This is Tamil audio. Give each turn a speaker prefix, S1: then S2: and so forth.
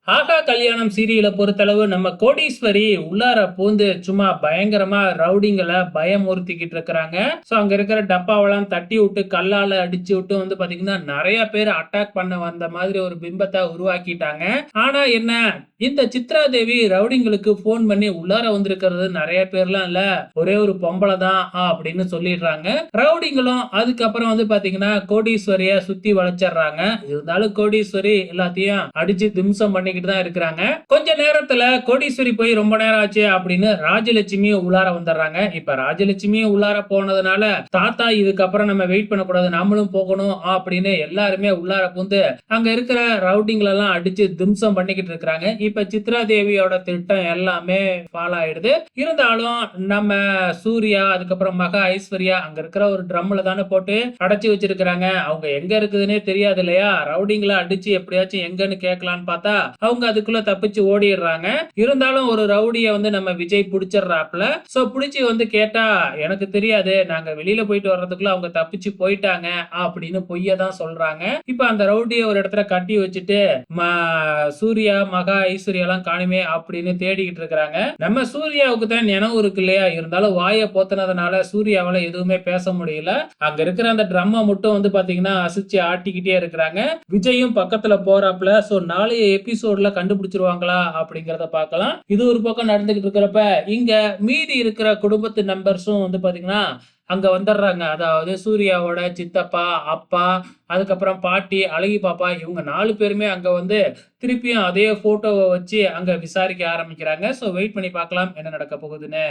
S1: ஆகா கல்யாணம் சீரியல பொறுத்தளவு நம்ம கோடீஸ்வரி உள்ளார பூந்து சும்மா பயங்கரமா ரவுடிங்கள பயமுறுத்திக்கிட்டு இருக்கிறாங்க. சோ அங்க இருக்கிற டப்பாவெல்லாம் தட்டி விட்டு கல்லால அடிச்சு விட்டு வந்து பாத்தீங்கன்னா நிறைய பேர் அட்டாக் பண்ண வந்த மாதிரி ஒரு பிம்பத்தை உருவாக்கிட்டாங்க. ஆனா என்ன, இந்த சித்ரா தேவி ரவுடிங்களுக்கு போன் பண்ணி உள்ளார வந்திருக்கிறது நிறைய பேர்லாம் இல்ல, ஒரே ஒரு பொம்பளை தான் அப்படின்னு சொல்லிடுறாங்க. ரவுடிங்களும் அதுக்கப்புறம் வந்து பாத்தீங்கன்னா கோடீஸ்வரிய சுத்தி வளைச்சிடுறாங்க. இருந்தாலும் கோடீஸ்வரி எல்லாத்தையும் அடிச்சு திம்சம் பண்ணிக்கிட்டு தான் இருக்கிறாங்க. கொஞ்ச நேரத்துல கோடீஸ்வரி போய் ரொம்ப நேரம் ஆச்சு அப்படின்னு ராஜலட்சுமியும் உள்ளார வந்துடுறாங்க. இப்ப ராஜலட்சுமியும் உள்ளார போனதுனால தாத்தா இதுக்கப்புறம் நம்ம வெயிட் பண்ணக்கூடாது, நாமளும் போகணும் அப்படின்னு எல்லாருமே உள்ளார புந்து அங்க இருக்கிற ரவுடிங்களை எல்லாம் அடிச்சு திம்சம் பண்ணிக்கிட்டு இருக்காங்க. இப்ப சித்ரா தேவியோட திட்டம் எல்லாமே ஃபாலோ ஆயிடுது. இருந்தாலும் நம்ம சூர்யா அதுக்கப்புறம் மகா ஐஸ்வர்யா அங்க இருக்கிற ஒரு ட்ரம்ல தானே போட்டு அடைச்சு வச்சிருக்காங்க. அவங்க எங்க இருக்குதுன்னே தெரியாது இல்லையா? ரவுடிங்களை அடிச்சு எப்படியாச்சும் எங்கன்னு கேட்கலான்னு பார்த்தா அவங்க அதுக்குள்ள தப்பிச்சு ஓடிடுறாங்க. இருந்தாலும் ஒரு ரவுடிய வந்து நம்ம விஜய் புடிச்சிடுறாப்ல. சோ புடிச்சு வந்து கேட்டா எனக்கு தெரியாது, நாங்க வெளியில போயிட்டு வர்றதுக்குள்ள அவங்க தப்பிச்சு போயிட்டாங்க அப்படின்னு பொய்ய தான் சொல்றாங்க. இப்ப அந்த ரவுடிய ஒரு இடத்துல கட்டி வச்சுட்டு சூர்யா மகா ஐஸ்வர்யா எல்லாம் காணுமே அப்படின்னு தேடிக்கிட்டு இருக்காங்க. நம்ம சூர்யாவுக்கு தான் நினைவு இருக்கு இல்லையா? இருந்தாலும் வாயை போத்துனதுனால சூர்யாவால எதுவுமே பேச முடியல. அங்க இருக்கிற அந்த ட்ரம்ம மட்டும் வந்து பாத்தீங்கன்னா அசிச்சு ஆட்டிக்கிட்டே இருக்கிறாங்க. விஜயும் பக்கத்துல போறாப்ல. சோ நாளைய எபிசோட்ல கண்டுபிடிச்சிருவாங்களா அப்படிங்கறத பார்க்கலாம். இது ஒரு பக்கம் நடந்துகிட்டு இருக்கிறப்ப இங்க மீதி இருக்கிற குடும்பத்து நம்பர்ஸும் வந்து பாத்தீங்கன்னா அங்க வந்துடுறாங்க. அதாவது சூர்யாவோட சித்தப்பா, அப்பா, அதுக்கப்புறம் பாட்டி, அழகி பாப்பா இவங்க 4 பேருமே அங்க வந்து திருப்பியும் அதே போட்டோவை வச்சு அங்க விசாரிக்க ஆரம்பிக்கிறாங்க. சோ வெயிட் பண்ணி பார்க்கலாம் என்ன நடக்க போகுதுன்னு.